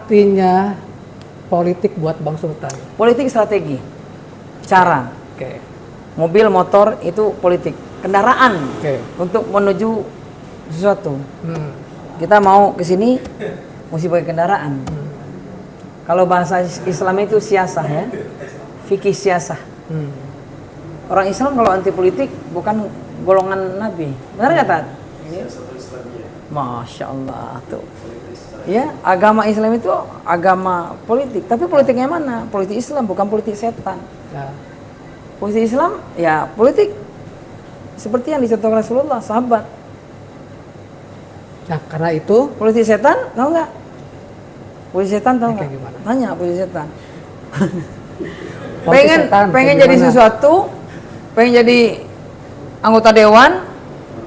artinya politik buat Bang Sultan? Politik strategi, cara. Oke. Mobil, motor itu politik. Kendaraan untuk menuju sesuatu. Kita mau ke sini, mesti pakai kendaraan. Kalau bahasa Islam itu siasah ya, fikih siasah. Orang Islam kalau anti politik bukan golongan Nabi. Benar nggak Tat? Masya Allah tuh. Ya, agama Islam itu agama politik. Tapi politiknya mana? Politik Islam, bukan politik setan. Ya. Politik Islam, ya politik seperti yang dicontohkan Rasulullah, sahabat. Nah, karena itu Politik setan, tahu nggak? Politik setan tahu nggak? gimana? Tanya politik setan. politik setan, pengen kayak jadi gimana? sesuatu, pengen jadi anggota dewan,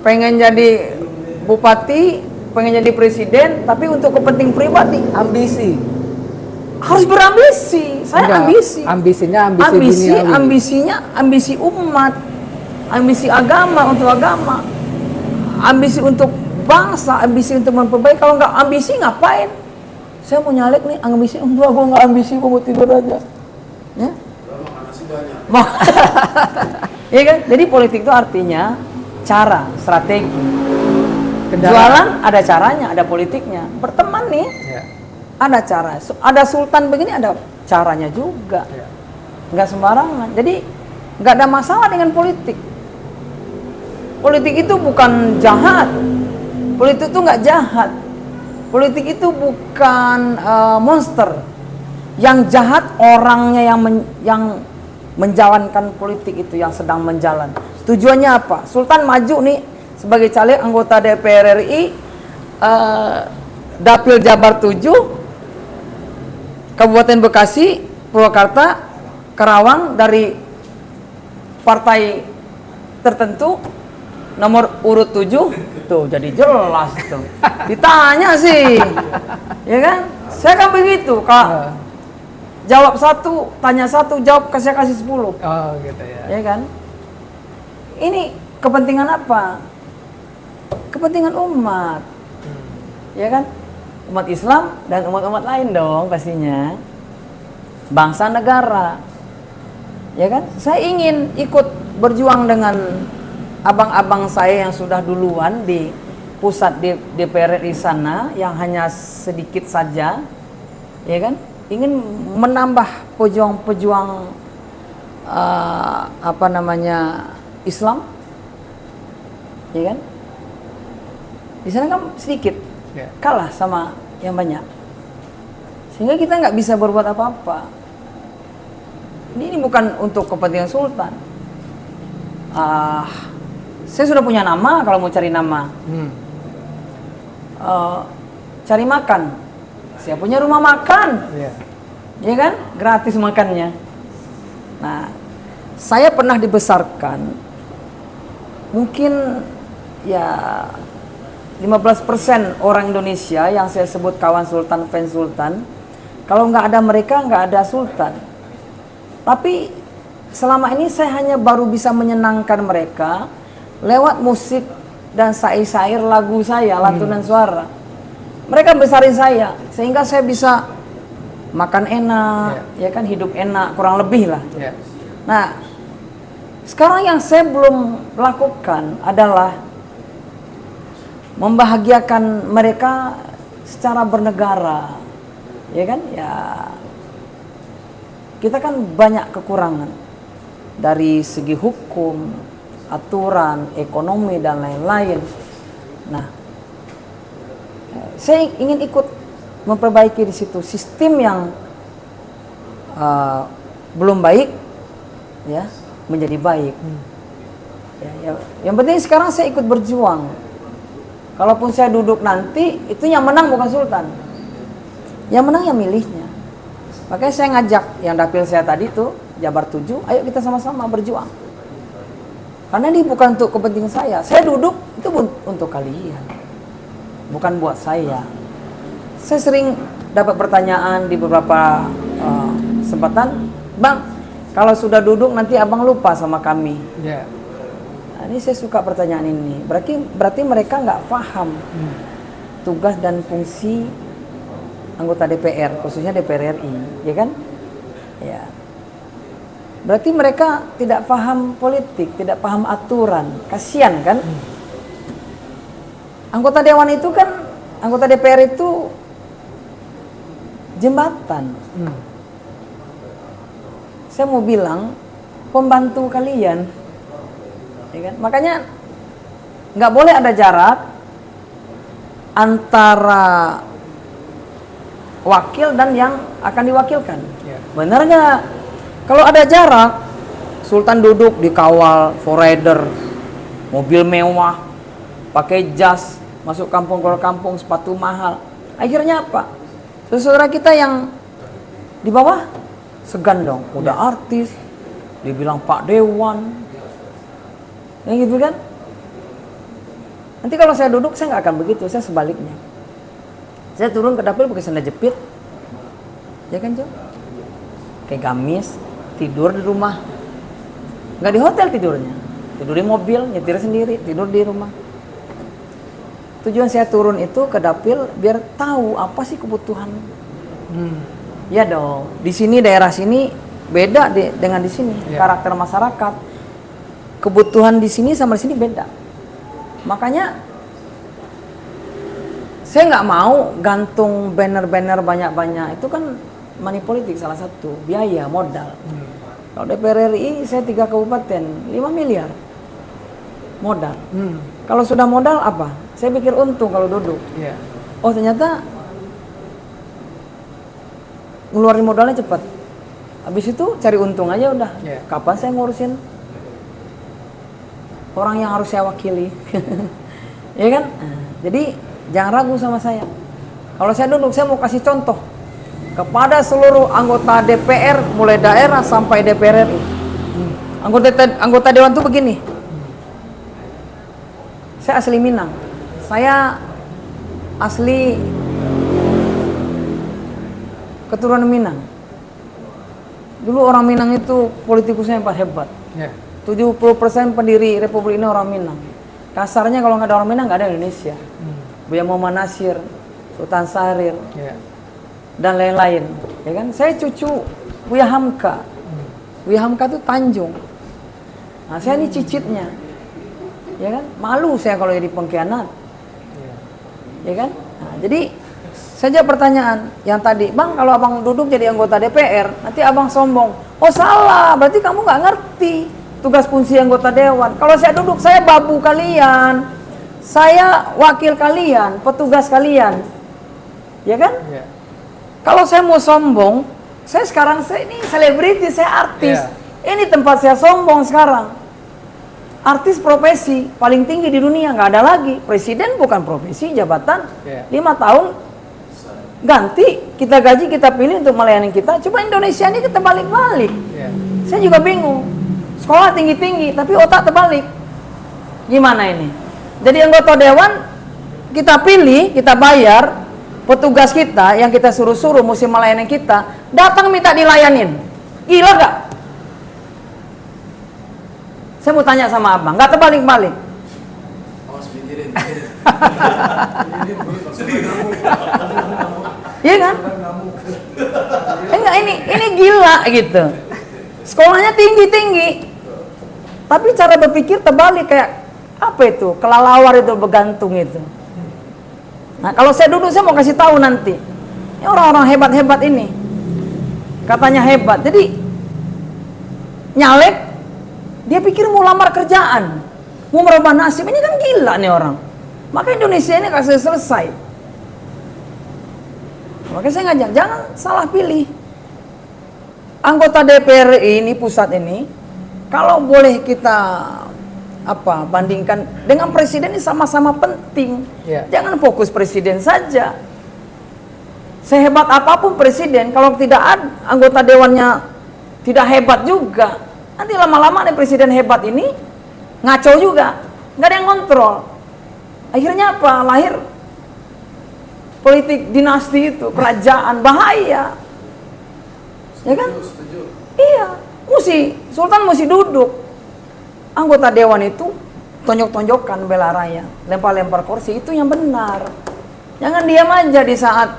pengen jadi bupati, pengen jadi presiden, tapi untuk kepentingan pribadi, ambisi. harus berambisi. Saya Enggak, ambisi. ambisinya ambisi duniawi. Ambisinya ambisi umat, ambisi agama untuk agama, ambisi untuk bangsa, ambisi untuk memperbaiki. Kalau nggak ambisi ngapain? Saya mau nyalek nih, ambisi enggak, gua nggak ambisi, gua mau tidur aja. Ya? Iya kan? Jadi politik itu artinya cara, strategi. Jualan ada caranya, ada politiknya. Berteman nih, Ya. ada cara. Ada sultan begini, ada caranya juga. Ya. Nggak sembarangan. Jadi nggak ada masalah dengan politik. Politik itu bukan jahat. Politik itu nggak jahat. Politik itu bukan monster. Yang jahat orangnya yang menjalankan politik itu, yang sedang menjalan. Tujuannya apa? Sultan maju nih sebagai caleg anggota DPR RI, Dapil Jabar 7, Kabupaten Bekasi, Purwakarta, Karawang, dari partai tertentu, nomor urut 7, tuh jadi jelas tuh. Ditanya sih, ya kan? Saya kan begitu, Kak. Jawab satu, tanya satu, jawab saya kasih 10. Oh gitu ya. Ya kan? Ini kepentingan apa? Kepentingan umat. Ya kan? Umat Islam dan umat-umat lain dong pastinya. Bangsa negara. Ya kan? Saya ingin ikut berjuang dengan abang-abang saya yang sudah duluan di pusat DPR RI sana, yang hanya sedikit saja. Ya kan? Ingin menambah pejuang-pejuang Islam, ya kan? Di sana kan sedikit, kalah sama yang banyak, sehingga kita nggak bisa berbuat apa-apa. Ini bukan untuk kepentingan sultan. Saya sudah punya nama. Kalau mau cari nama, cari makan. Saya punya rumah makan, ya kan? Gratis makannya. Nah, saya pernah dibesarkan, mungkin ya 15% orang Indonesia yang saya sebut kawan sultan, fans sultan. Kalau nggak ada mereka, nggak ada sultan. Tapi selama ini saya hanya baru bisa menyenangkan mereka lewat musik dan syair-syair lagu saya, lantunan suara. Mereka besarin saya, sehingga saya bisa makan enak, ya kan, hidup enak, kurang lebih lah. Nah, sekarang yang saya belum lakukan adalah membahagiakan mereka secara bernegara, ya kan? Ya, kita kan banyak kekurangan dari segi hukum, aturan, ekonomi dan lain-lain. Nah, saya ingin ikut memperbaiki di situ sistem yang belum baik, ya, menjadi baik. Yang penting sekarang saya ikut berjuang. Kalaupun saya duduk nanti, itu yang menang bukan sultan, yang menang yang milihnya. Makanya saya ngajak yang dapil saya tadi tuh, Jabar 7, ayo kita sama-sama berjuang. Karena ini bukan untuk kepentingan saya. Saya duduk itu untuk kalian, bukan buat saya. Saya sering dapat pertanyaan di beberapa kesempatan, Bang, kalau sudah duduk nanti abang lupa sama kami. Nah, ini saya suka pertanyaan ini. Berarti mereka nggak paham tugas dan fungsi anggota DPR, khususnya DPR RI, ya kan? Ya. Berarti mereka tidak paham politik, tidak paham aturan. Kasihan kan? Anggota dewan itu kan, anggota DPR itu jembatan. Saya mau bilang pembantu kalian, ya kan? Makanya nggak boleh ada jarak antara wakil dan yang akan diwakilkan. Benar nggak? Kalau ada jarak, Sultan duduk dikawal forader, mobil mewah, pakai jas, masuk kampung ke kampung, sepatu mahal. Akhirnya apa? Saudara kita yang di bawah segan dong, udah artis, dibilang Pak Dewan, yang gitu kan? Nanti kalau saya duduk, saya nggak akan begitu, saya sebaliknya. Saya turun ke dapur pakai sandal jepit, ya kan Jo? Kayak gamis, tidur di rumah, nggak di hotel tidurnya, tidur di mobil, nyetir sendiri, tidur di rumah. Tujuan saya turun itu ke dapil biar tahu apa sih kebutuhan. Ya dong, di sini daerah sini beda dengan di sini, karakter masyarakat, kebutuhan di sini sama di sini beda. Makanya saya nggak mau gantung banner-banner banyak-banyak, itu kan money politik salah satu, biaya, modal. Kalau DPR RI saya 3 kabupaten, 5 miliar modal. Kalau sudah modal apa? Saya pikir untung kalau duduk. Oh ternyata ngeluarin modalnya cepat. Habis itu cari untung aja udah. Kapan saya ngurusin orang yang harus saya wakili? Ya kan? Jadi jangan ragu sama saya. Kalau saya duduk, saya mau kasih contoh kepada seluruh anggota DPR, mulai daerah sampai DPR RI. Anggota dewan tuh begini. Saya asli Minang. Saya asli keturunan Minang. Dulu orang Minang itu politikusnya yang hebat. 70% pendiri Republik ini orang Minang. Kasarnya kalau nggak ada orang Minang nggak ada Indonesia. Buya Muhammad Nasir, Sultan Syahrir, dan lain-lain. Ya kan? Saya cucu Buya Hamka. Buya Hamka itu Tanjung. Nah, saya ini cicitnya. Ya kan? Malu saya kalau jadi pengkhianat. Ya kan? Nah, jadi saja pertanyaan yang tadi, Bang, kalau abang duduk jadi anggota DPR, nanti abang sombong. Oh salah, berarti kamu nggak ngerti tugas fungsi anggota dewan. Kalau saya duduk, saya babu kalian, saya wakil kalian, petugas kalian, ya kan? Kalau saya mau sombong, saya ini selebriti, saya artis. Ini tempat saya sombong sekarang. Artis profesi paling tinggi di dunia, nggak ada lagi. Presiden bukan profesi, jabatan. 5 tahun ganti, kita gaji, kita pilih untuk melayani kita. Coba Indonesia ini kita balik-balik. Saya juga bingung. Sekolah tinggi-tinggi, tapi otak terbalik. Gimana ini? Jadi anggota dewan kita pilih, kita bayar, petugas kita yang kita suruh-suruh mesti melayani kita, datang minta dilayanin. Gila gak? Saya mau tanya sama abang, gak terbalik-balik? Iya kan? Enggak, ini gila gitu. Sekolahnya tinggi-tinggi, tapi cara berpikir terbalik, kayak apa itu? Kelalawar itu, bergantung itu. Nah, kalau saya duduk, saya mau kasih tahu nanti. Ini orang-orang hebat-hebat ini, katanya hebat. Jadi nyalek, dia pikir mau lamar kerjaan, mau merubah nasib. Ini kan gila nih orang. Maka Indonesia ini kasih selesai. Makanya saya ngajak, jangan salah pilih. Anggota DPR ini, pusat ini, kalau boleh kita bandingkan dengan presiden, ini sama-sama penting. Jangan fokus presiden saja. Sehebat apapun presiden, kalau tidak ada anggota dewannya tidak hebat juga, nanti lama-lama nih presiden hebat ini ngaco juga, nggak ada yang kontrol. Akhirnya apa? Lahir politik dinasti itu, kerajaan, bahaya. Ya kan? Iya, Sultan mesti duduk. Anggota dewan itu tonjok-tonjokan bela rakyat, lempar-lempar kursi, itu yang benar. Jangan diam aja di saat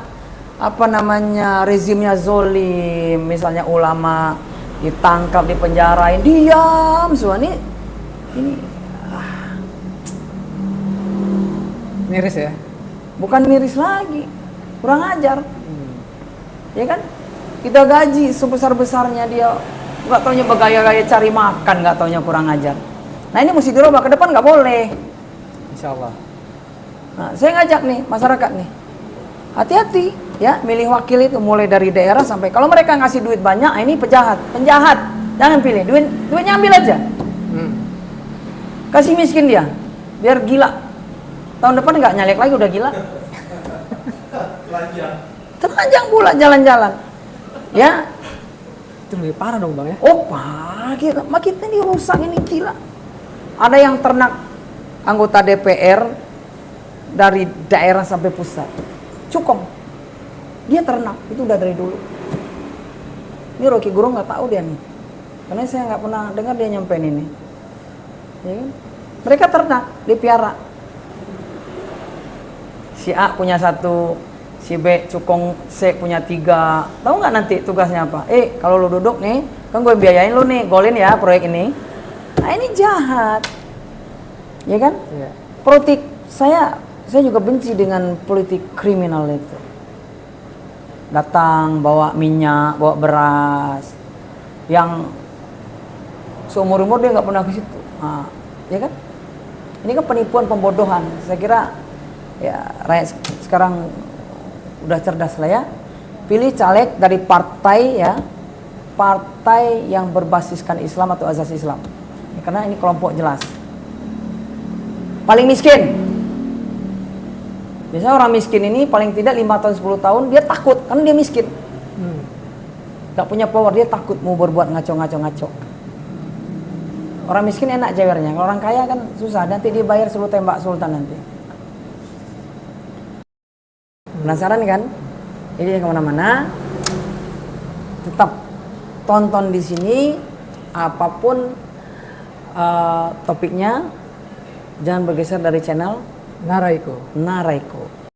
apa namanya rezimnya zolim, misalnya ulama ditangkap, dipenjarain, diam semua ini Miris ya. bukan miris lagi, kurang ajar, ya kan? Kita gaji sebesar-besarnya dia nggak taunya bergaya-gaya cari makan, nggak taunya kurang ajar. Nah ini mesti dirubah ke depan, nggak boleh. Insya Allah. Nah, saya ngajak nih masyarakat nih, hati-hati ya milih wakil itu mulai dari daerah sampai kalau mereka ngasih duit banyak, ini penjahat, jangan pilih duitnya ambil aja, kasih miskin dia, biar gila. Tahun depan nggak nyalek lagi udah gila. Telanjang pula jalan-jalan, ya. Itu lebih parah dong Bang ya. Oh pak, kita ini rusak ini gila. Ada yang ternak anggota DPR dari daerah sampai pusat. Cukong. Dia ternak, itu udah dari dulu. Ini Rocky Gerung nggak tahu dia nih. Karena saya nggak pernah dengar dia nyampein ini. Ya kan? Mereka ternak, dipiara. Si A punya 1, si B cukong C punya 3. Tahu nggak nanti tugasnya apa? Kalau lu duduk nih, kan gue biayain lu nih, golin ya proyek ini. Nah ini jahat, ya kan? Iya. Politik saya juga benci dengan politik kriminal itu. Datang bawa minyak, bawa beras, yang seumur-umur dia nggak pernah ke situ, ya kan? Ini kan penipuan, pembodohan. Saya kira ya rakyat sekarang udah cerdas lah ya. Pilih caleg dari partai ya, partai yang berbasiskan Islam atau azas Islam. Ya, karena ini kelompok jelas. Paling miskin. Biasanya orang miskin ini paling tidak 5 tahun 10 tahun dia takut karena dia miskin. Gak punya power, dia takut mau berbuat ngaco. Orang miskin enak jewernya, kalau orang kaya kan susah, nanti dia bayar suruh tembak sultan nanti. Penasaran kan? Jadi kemana-mana, tetap tonton di sini, apapun topiknya, jangan bergeser dari channel Naraiko.